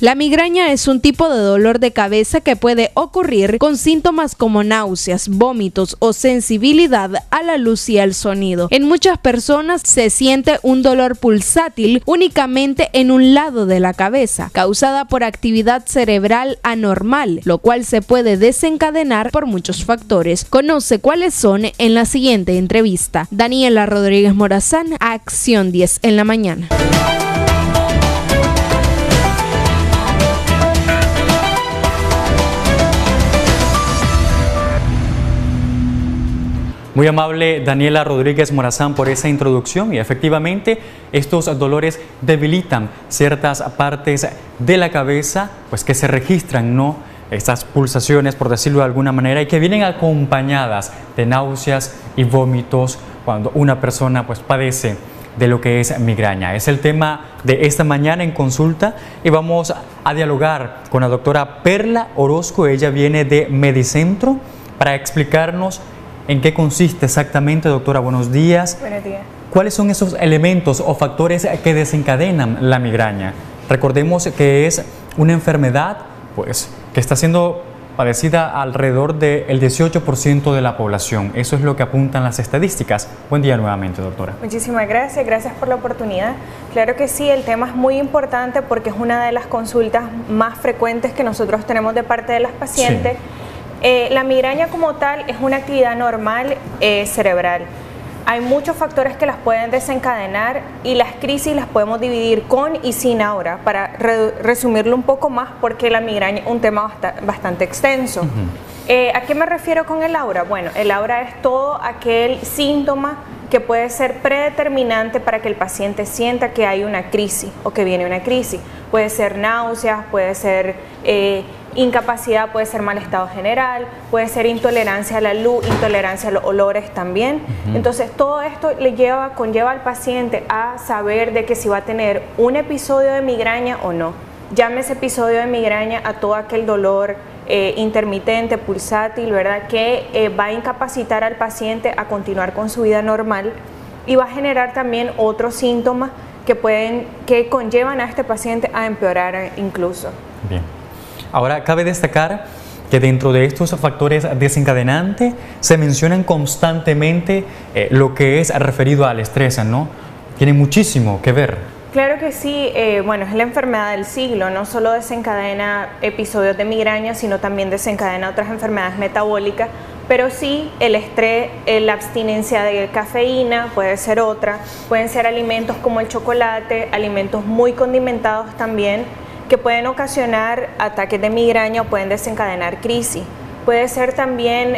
La migraña es un tipo de dolor de cabeza que puede ocurrir con síntomas como náuseas, vómitos o sensibilidad a la luz y al sonido. En muchas personas se siente un dolor pulsátil únicamente en un lado de la cabeza, causada por actividad cerebral anormal, lo cual se puede desencadenar por muchos factores. Conoce cuáles son en la siguiente entrevista. Daniela Rodríguez Morazán, Acción 10 en la mañana. Muy amable Daniela Rodríguez Morazán por esa introducción, y efectivamente estos dolores debilitan ciertas partes de la cabeza, pues que se registran, ¿no? Estas pulsaciones, por decirlo de alguna manera, y que vienen acompañadas de náuseas y vómitos cuando una persona pues padece de lo que es migraña. Es el tema de esta mañana en consulta y vamos a dialogar con la doctora Perla Orozco. Ella viene de Medicentro para explicarnos en qué consiste exactamente. Doctora, buenos días. Buenos días. ¿Cuáles son esos elementos o factores que desencadenan la migraña? Recordemos que es una enfermedad pues, que está siendo padecida alrededor del 18% de la población. Eso es lo que apuntan las estadísticas. Buen día nuevamente, doctora. Muchísimas gracias, gracias por la oportunidad. Claro que sí, el tema es muy importante porque es una de las consultas más frecuentes que nosotros tenemos de parte de las pacientes. Sí. La migraña como tal es una actividad normal cerebral. Hay muchos factores que las pueden desencadenar y las crisis las podemos dividir con y sin aura, para resumirlo un poco más, porque la migraña es un tema bastante extenso. ¿A qué me refiero con el aura? Bueno, el aura es todo aquel síntoma que puede ser predeterminante para que el paciente sienta que hay una crisis o que viene una crisis. Puede ser náuseas, puede ser incapacidad, puede ser mal estado general, puede ser intolerancia a la luz, intolerancia a los olores también. Entonces todo esto conlleva al paciente a saber de que si va a tener un episodio de migraña o no. Llámese episodio de migraña a todo aquel dolor intermitente, pulsátil, ¿verdad? Que va a incapacitar al paciente a continuar con su vida normal y va a generar también otros síntomas que conllevan a este paciente a empeorar incluso. Bien. Ahora, cabe destacar que dentro de estos factores desencadenantes se mencionan constantemente lo que es referido al estrés, ¿no? Tiene muchísimo que ver. Claro que sí, bueno, es la enfermedad del siglo, no solo desencadena episodios de migraña, sino también desencadena otras enfermedades metabólicas, pero sí el estrés, la abstinencia de cafeína puede ser otra, pueden ser alimentos como el chocolate, alimentos muy condimentados también, que pueden ocasionar ataques de migraña o pueden desencadenar crisis. Puede ser también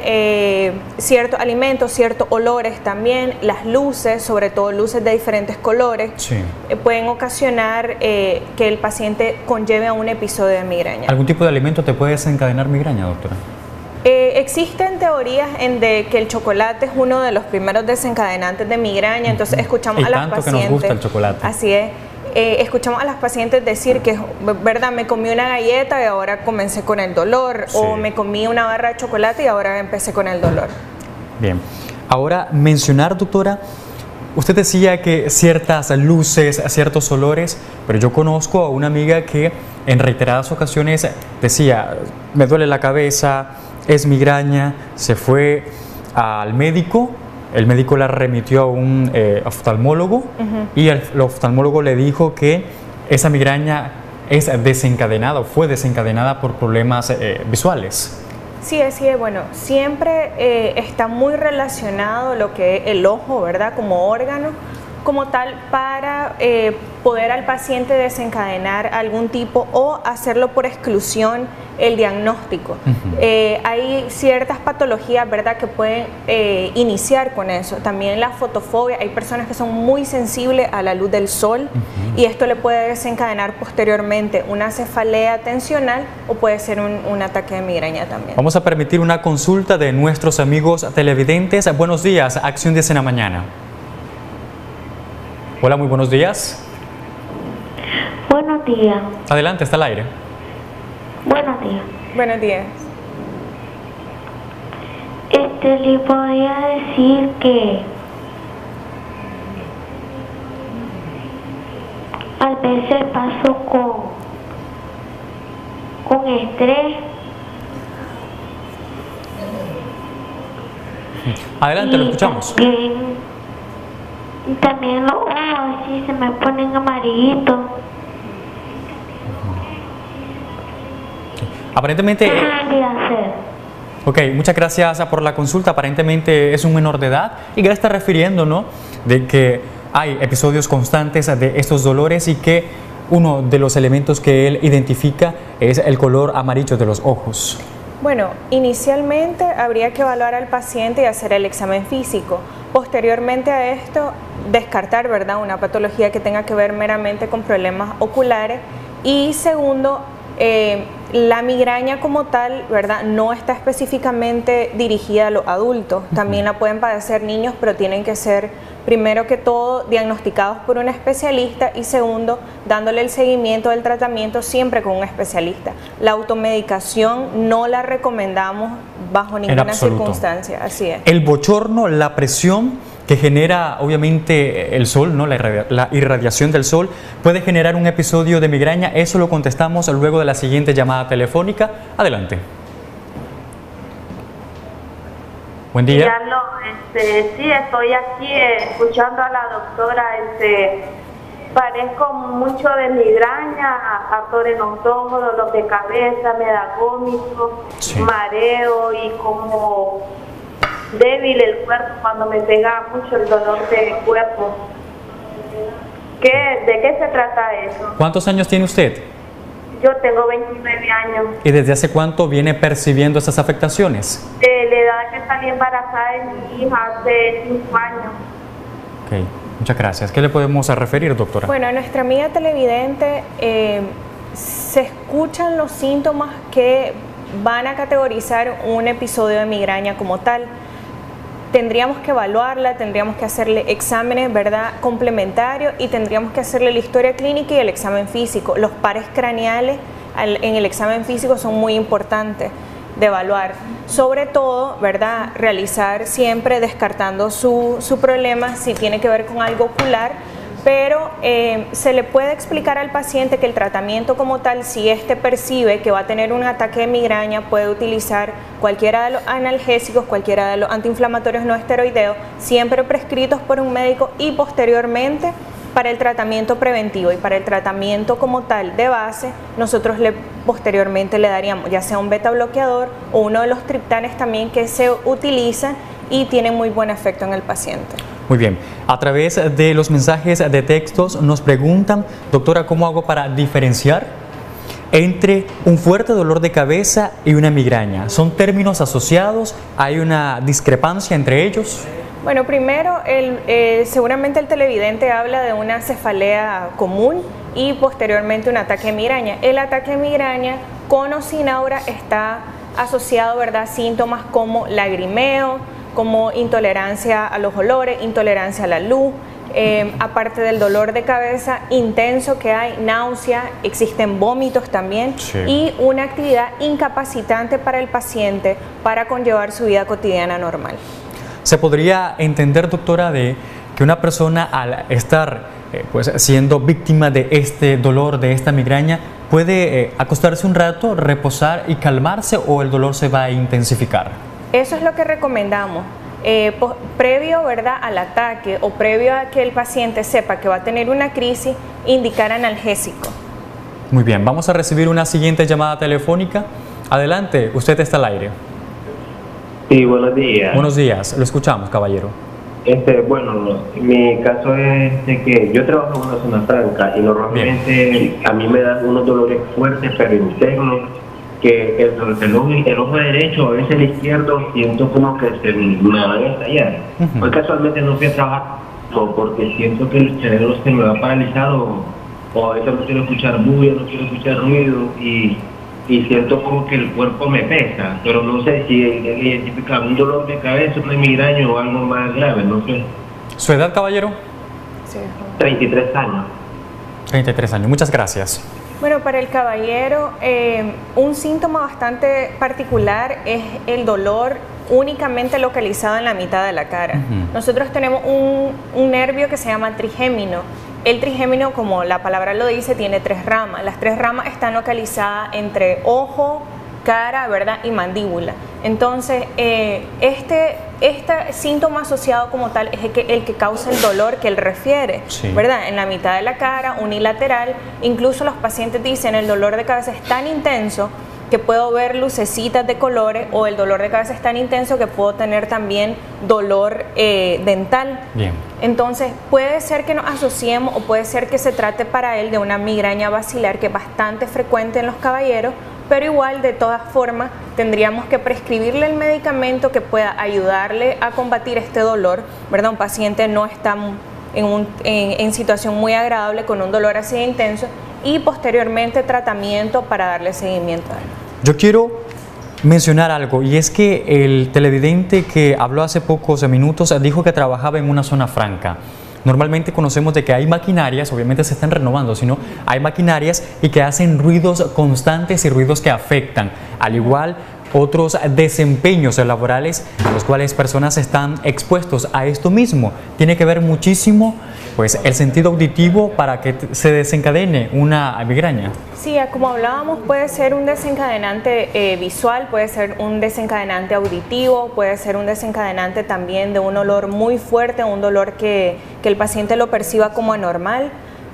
ciertos alimentos, ciertos olores también, las luces, sobre todo luces de diferentes colores, sí, pueden ocasionar que el paciente conlleve a un episodio de migraña. ¿Algún tipo de alimento te puede desencadenar migraña, doctora? Existen teorías de que el chocolate es uno de los primeros desencadenantes de migraña, entonces escuchamos a las pacientes... que nos gusta el chocolate. Así es. Escuchamos a las pacientes decir que, verdad, me comí una galleta y ahora comencé con el dolor, sí, o me comí una barra de chocolate y ahora empecé con el dolor. Bien, ahora mencionar, doctora, usted decía que ciertas luces, ciertos olores, pero yo conozco a una amiga que en reiteradas ocasiones decía, me duele la cabeza, es migraña, se fue al médico. El médico la remitió a un oftalmólogo y el oftalmólogo le dijo que esa migraña es desencadenada o fue desencadenada por problemas visuales. Sí, así es. Bueno, siempre está muy relacionado lo que es el ojo, ¿verdad? Como órgano, como tal, para poder al paciente desencadenar algún tipo o hacerlo por exclusión el diagnóstico. Hay ciertas patologías, ¿verdad?, que pueden iniciar con eso. También la fotofobia, hay personas que son muy sensibles a la luz del sol y esto le puede desencadenar posteriormente una cefalea tensional o puede ser un ataque de migraña también. Vamos a permitir una consulta de nuestros amigos televidentes. Buenos días, Acción 10 en la mañana. Hola, muy buenos días. Buenos días. Adelante, está al aire. Buenos días. Buenos días. Le podría decir que a veces paso con estrés. Adelante, lo escuchamos. También los ojos así se me ponen amarillitos. Aparentemente... ¿Qué debería hacer? Ok, muchas gracias por la consulta. Aparentemente es un menor de edad y que le está refiriendo, ¿no?, de que hay episodios constantes de estos dolores y que uno de los elementos que él identifica es el color amarillo de los ojos. Bueno, inicialmente habría que evaluar al paciente y hacer el examen físico. Posteriormente a esto, descartar, ¿verdad?, una patología que tenga que ver meramente con problemas oculares. Y segundo, la migraña como tal, ¿verdad?, no está específicamente dirigida a los adultos. También la pueden padecer niños, pero tienen que ser, primero que todo, diagnosticados por un especialista y segundo, dándole el seguimiento del tratamiento siempre con un especialista. La automedicación no la recomendamos bajo ninguna circunstancia. Así es. El bochorno, la presión que genera obviamente el sol, ¿no?, la irradiación del sol, puede generar un episodio de migraña. Eso lo contestamos luego de la siguiente llamada telefónica. Adelante. Buen día. Ya no, sí, estoy aquí escuchando a la doctora. Padezco mucho de migraña, ardor en los ojos, dolor de cabeza, me da vómito, sí, mareo y como débil el cuerpo cuando me pega mucho el dolor del cuerpo. ¿De qué se trata eso? ¿Cuántos años tiene usted? Yo tengo 29 años. ¿Y desde hace cuánto viene percibiendo estas afectaciones? De la edad que salí embarazada de mi hija, hace 5 años. Ok, muchas gracias. ¿Qué le podemos referir, doctora? Bueno, a nuestra amiga televidente se escuchan los síntomas que van a categorizar un episodio de migraña como tal. Tendríamos que evaluarla, tendríamos que hacerle exámenes, ¿verdad?, complementarios y tendríamos que hacerle la historia clínica y el examen físico. Los pares craneales en el examen físico son muy importantes de evaluar. Sobre todo, ¿verdad?, realizar siempre descartando su problema si tiene que ver con algo ocular, pero se le puede explicar al paciente que el tratamiento como tal, si éste percibe que va a tener un ataque de migraña, puede utilizar cualquiera de los analgésicos, cualquiera de los antiinflamatorios no esteroideos, siempre prescritos por un médico y posteriormente para el tratamiento preventivo y para el tratamiento como tal de base, nosotros posteriormente le daríamos ya sea un beta bloqueador o uno de los triptanes también que se utilizan y tienen muy buen efecto en el paciente. Muy bien, a través de los mensajes de textos nos preguntan, doctora, ¿cómo hago para diferenciar entre un fuerte dolor de cabeza y una migraña? ¿Son términos asociados? ¿Hay una discrepancia entre ellos? Bueno, primero, seguramente el televidente habla de una cefalea común y posteriormente un ataque de migraña. El ataque de migraña con o sin aura está asociado, ¿verdad?, a síntomas como lagrimeo, como intolerancia a los olores, intolerancia a la luz, aparte del dolor de cabeza intenso que hay, náusea, existen vómitos también, sí, y una actividad incapacitante para el paciente para conllevar su vida cotidiana normal. ¿Se podría entender, doctora, de que una persona al estar pues siendo víctima de este dolor, de esta migraña, puede acostarse un rato, reposar y calmarse, o el dolor se va a intensificar? Eso es lo que recomendamos. Previo, ¿verdad?, al ataque o previo a que el paciente sepa que va a tener una crisis, indicar analgésico. Muy bien, vamos a recibir una siguiente llamada telefónica. Adelante, usted está al aire. Sí, buenos días. Buenos días, lo escuchamos, caballero. Bueno, mi caso es que yo trabajo en una zona franca y normalmente a mí me dan unos dolores fuertes pero internos, que el ojo derecho, a veces el izquierdo, siento como que se me van a estallar. Hoy casualmente no fui a trabajar porque siento que el cerebro se me va paralizado, o a veces no quiero escuchar bulla, no quiero escuchar ruido y siento como que el cuerpo me pesa, pero no sé si identifica un dolor de cabeza, una migraña o algo más grave, no sé. ¿Su edad, caballero? Sí. 33 años. 33 años. Muchas gracias. Bueno, para el caballero, un síntoma bastante particular es el dolor únicamente localizado en la mitad de la cara. Nosotros tenemos un nervio que se llama trigémino. El trigémino, como la palabra lo dice, tiene 3 ramas. Las 3 ramas están localizadas entre ojo, cara, ¿verdad? Y mandíbula. Entonces, este síntoma asociado como tal es el que causa el dolor que él refiere, ¿verdad? En la mitad de la cara, unilateral. Incluso los pacientes dicen el dolor de cabeza es tan intenso que puedo ver lucecitas de colores, o el dolor de cabeza es tan intenso que puedo tener también dolor dental. Bien. Entonces puede ser que nos asociemos, o puede ser que se trate para él de una migraña basilar, que es bastante frecuente en los caballeros, pero igual de todas formas tendríamos que prescribirle el medicamento que pueda ayudarle a combatir este dolor, ¿verdad? Un paciente no está en situación muy agradable con un dolor así de intenso, y posteriormente tratamiento para darle seguimiento a él. Yo quiero mencionar algo, y es que el televidente que habló hace pocos minutos dijo que trabajaba en una zona franca. Normalmente conocemos de que hay maquinarias, obviamente se están renovando, sino hay maquinarias y que hacen ruidos constantes y ruidos que afectan, al igual otros desempeños laborales a los cuales personas están expuestos a esto mismo. Tiene que ver muchísimo pues el sentido auditivo para que se desencadene una migraña. Sí, como hablábamos, puede ser un desencadenante visual, puede ser un desencadenante auditivo, puede ser un desencadenante también de un olor muy fuerte, un dolor que el paciente lo perciba como anormal.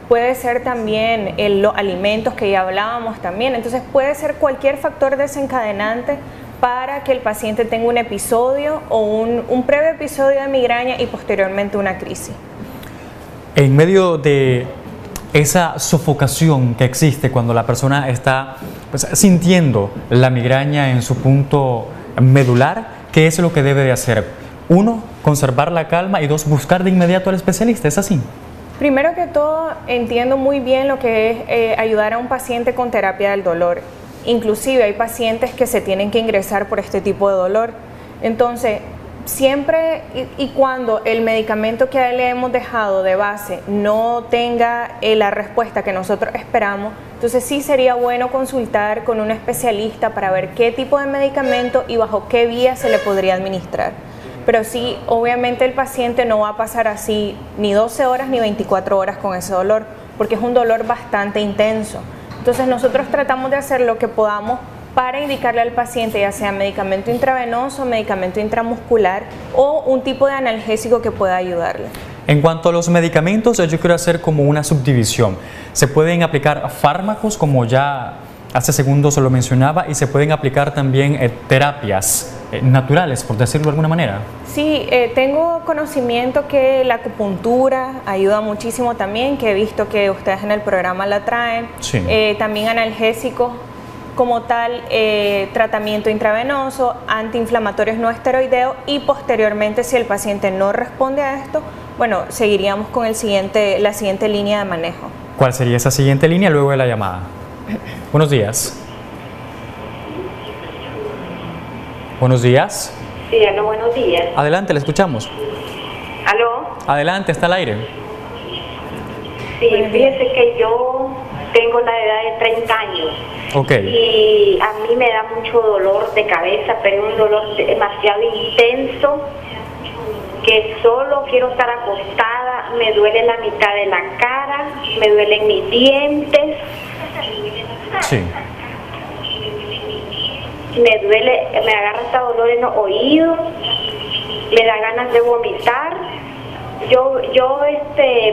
Puede ser también los alimentos que ya hablábamos también. Entonces puede ser cualquier factor desencadenante para que el paciente tenga un episodio o un previo episodio de migraña y posteriormente una crisis. En medio de esa sofocación que existe cuando la persona está pues, sintiendo la migraña en su punto medular, ¿qué es lo que debe de hacer? 1, conservar la calma, y 2, buscar de inmediato al especialista. ¿Es así? Primero que todo, entiendo muy bien lo que es ayudar a un paciente con terapia del dolor. Inclusive hay pacientes que se tienen que ingresar por este tipo de dolor. Entonces, siempre y cuando el medicamento que a él le hemos dejado de base no tenga la respuesta que nosotros esperamos, entonces sí sería bueno consultar con un especialista para ver qué tipo de medicamento y bajo qué vía se le podría administrar. Pero sí, obviamente el paciente no va a pasar así ni 12 horas ni 24 horas con ese dolor, porque es un dolor bastante intenso. Entonces nosotros tratamos de hacer lo que podamos para indicarle al paciente, ya sea medicamento intravenoso, medicamento intramuscular o un tipo de analgésico que pueda ayudarle. En cuanto a los medicamentos, yo quiero hacer como una subdivisión. Se pueden aplicar fármacos, como ya hace segundos lo mencionaba, y se pueden aplicar también terapias naturales, por decirlo de alguna manera. Sí, tengo conocimiento que la acupuntura ayuda muchísimo también, que he visto que ustedes en el programa la traen. Sí. También analgésicos como tal, tratamiento intravenoso, antiinflamatorios no esteroideos, y posteriormente, si el paciente no responde a esto, bueno, seguiríamos con la siguiente línea de manejo. ¿Cuál sería esa siguiente línea luego de la llamada? Buenos días. Buenos días. Sí, aló, buenos días. Adelante, le escuchamos. ¿Aló? Adelante, está al aire. Sí, fíjese que yo tengo la edad de 30 años. Ok. Y a mí me da mucho dolor de cabeza, pero es un dolor demasiado intenso, que solo quiero estar acostada, me duele la mitad de la cara, me duelen mis dientes. Sí. Me duele, me agarra hasta dolor en los oídos, me da ganas de vomitar. Yo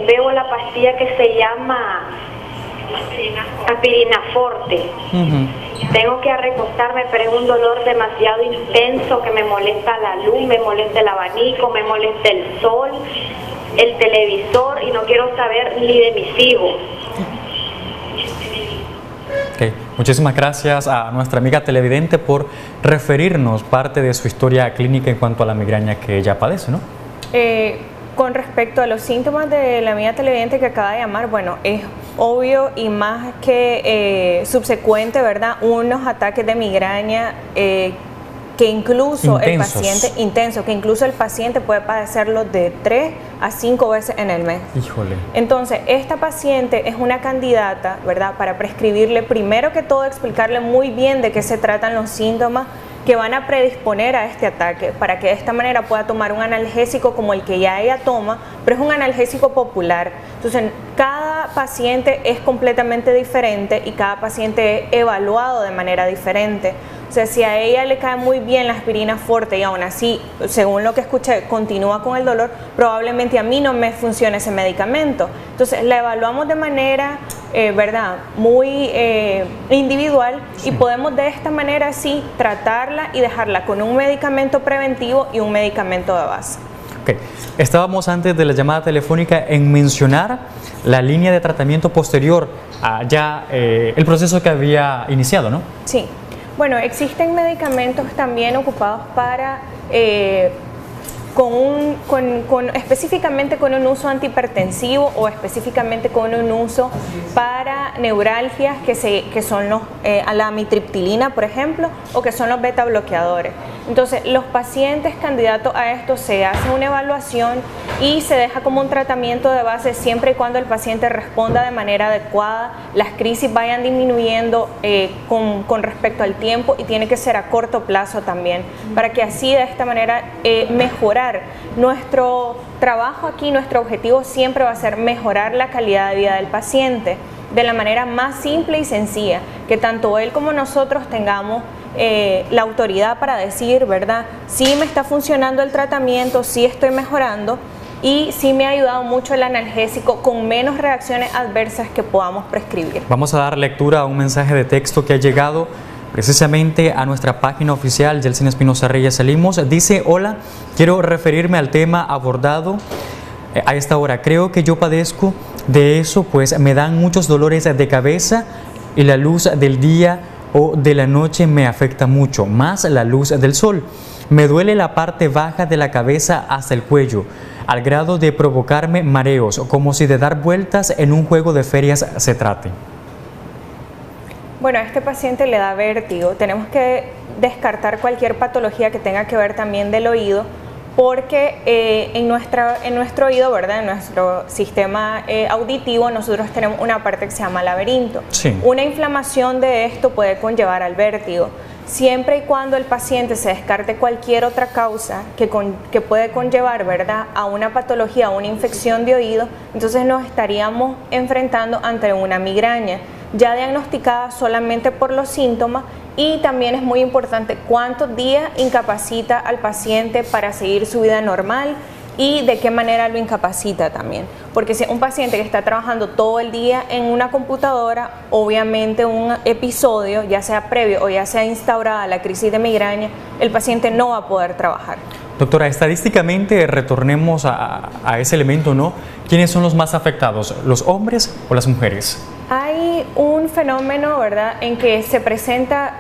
veo la pastilla que se llama Aspirina Forte. Tengo que recostarme, pero es un dolor demasiado intenso que me molesta la luz, me molesta el abanico, me molesta el sol, el televisor, y no quiero saber ni de mis hijos. Okay. Muchísimas gracias a nuestra amiga televidente por referirnos parte de su historia clínica en cuanto a la migraña que ella padece, ¿no? Con respecto a los síntomas de la amiga televidente que acaba de llamar, bueno, es obvio y más que subsecuente, ¿verdad? Unos ataques de migraña que incluso Intensos. que incluso el paciente puede padecerlo de 3 a 5 veces en el mes. Híjole. Entonces, esta paciente es una candidata, ¿verdad?, para prescribirle, primero que todo, explicarle muy bien de qué se tratan los síntomas que van a predisponer a este ataque, para que de esta manera pueda tomar un analgésico como el que ya ella toma, pero es un analgésico popular. Entonces, cada paciente es completamente diferente y cada paciente es evaluado de manera diferente. O sea, si a ella le cae muy bien la aspirina fuerte y aún así, según lo que escuché, continúa con el dolor, probablemente a mí no me funcione ese medicamento. Entonces, la evaluamos de manera, ¿verdad?, muy individual, y podemos de esta manera sí tratarla y dejarla con un medicamento preventivo y un medicamento de base. Okay. Estábamos antes de la llamada telefónica en mencionar la línea de tratamiento posterior a ya el proceso que había iniciado, ¿no? Sí. Bueno, existen medicamentos también ocupados para, específicamente con un uso antihipertensivo o específicamente con un uso para neuralgias que son la amitriptilina, por ejemplo, o que son los beta bloqueadores. Entonces, los pacientes candidatos a esto se hace una evaluación y se deja como un tratamiento de base siempre y cuando el paciente responda de manera adecuada, las crisis vayan disminuyendo con respecto al tiempo, y tiene que ser a corto plazo también, para que así de esta manera mejorar nuestro trabajo aquí. Nuestro objetivo siempre va a ser mejorar la calidad de vida del paciente de la manera más simple y sencilla, que tanto él como nosotros tengamos la autoridad para decir, ¿verdad?, sí me está funcionando el tratamiento, sí estoy mejorando y sí me ha ayudado mucho el analgésico, con menos reacciones adversas que podamos prescribir. Vamos a dar lectura a un mensaje de texto que ha llegado precisamente a nuestra página oficial, Yeltsin Espinosa Reyes Salimos. Dice: hola, quiero referirme al tema abordado a esta hora. Creo que yo padezco de eso, pues me dan muchos dolores de cabeza y la luz del día o de la noche me afecta mucho, más la luz del sol. Me duele la parte baja de la cabeza hasta el cuello, al grado de provocarme mareos, como si de dar vueltas en un juego de ferias se trate. Bueno, a este paciente le da vértigo. Tenemos que descartar cualquier patología que tenga que ver también del oído, porque en nuestro oído, ¿verdad?, en nuestro sistema auditivo, nosotros tenemos una parte que se llama laberinto. Sí. Una inflamación de esto puede conllevar al vértigo. Siempre y cuando el paciente se descarte cualquier otra causa que puede conllevar, ¿verdad?, a una patología, a una infección de oído, entonces nos estaríamos enfrentando ante una migraña ya diagnosticada solamente por los síntomas. Y también es muy importante cuántos días incapacita al paciente para seguir su vida normal y de qué manera lo incapacita también. Porque si un paciente que está trabajando todo el día en una computadora, obviamente un episodio, ya sea previo o ya sea instaurada la crisis de migraña, el paciente no va a poder trabajar. Doctora, estadísticamente, retornemos a ese elemento, ¿no? ¿Quiénes son los más afectados, los hombres o las mujeres? Hay un fenómeno, ¿verdad?, en que se presenta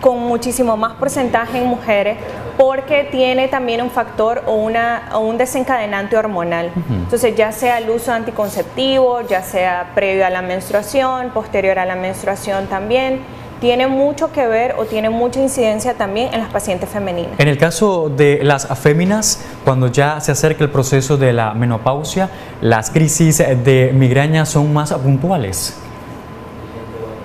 con muchísimo más porcentaje en mujeres, porque tiene también un factor o un desencadenante hormonal. Entonces, ya sea el uso anticonceptivo, ya sea previo a la menstruación, posterior a la menstruación también, tiene mucho que ver o tiene mucha incidencia también en las pacientes femeninas. En el caso de las féminas, cuando ya se acerca el proceso de la menopausia, las crisis de migraña son más puntuales.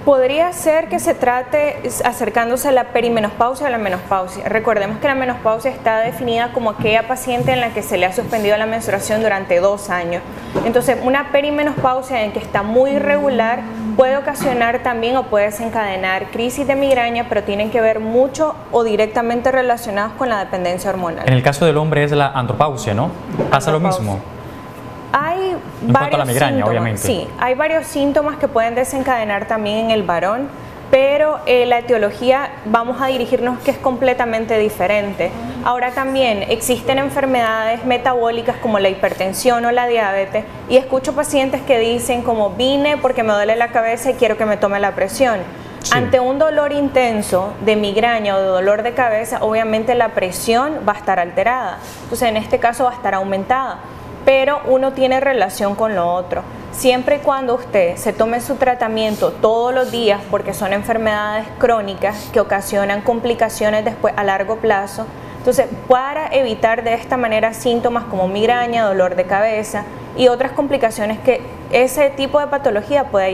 Podría ser que se trate acercándose a la perimenopausia o la menopausia. Recordemos que la menopausia está definida como aquella paciente en la que se le ha suspendido la menstruación durante 2 años. Entonces, una perimenopausia en que está muy irregular puede ocasionar también o puede desencadenar crisis de migraña, pero tienen que ver mucho o directamente relacionados con la dependencia hormonal. En el caso del hombre es la andropausia, ¿no? ¿Pasa lo mismo? Hay en cuanto a la migraña, síntomas, obviamente. Sí, hay varios síntomas que pueden desencadenar también en el varón, pero la etiología vamos a dirigirnos que es completamente diferente. Ahora también existen enfermedades metabólicas como la hipertensión o la diabetes, y escucho pacientes que dicen como: vine porque me duele la cabeza y quiero que me tome la presión. Sí. Ante un dolor intenso de migraña o de dolor de cabeza, obviamente la presión va a estar alterada, entonces en este caso va a estar aumentada. pero uno tiene relación con lo otro. Siempre y cuando usted se tome su tratamiento todos los días, porque son enfermedades crónicas que ocasionan complicaciones después a largo plazo, entonces para evitar de esta manera síntomas como migraña, dolor de cabeza y otras complicaciones que ese tipo de patología puede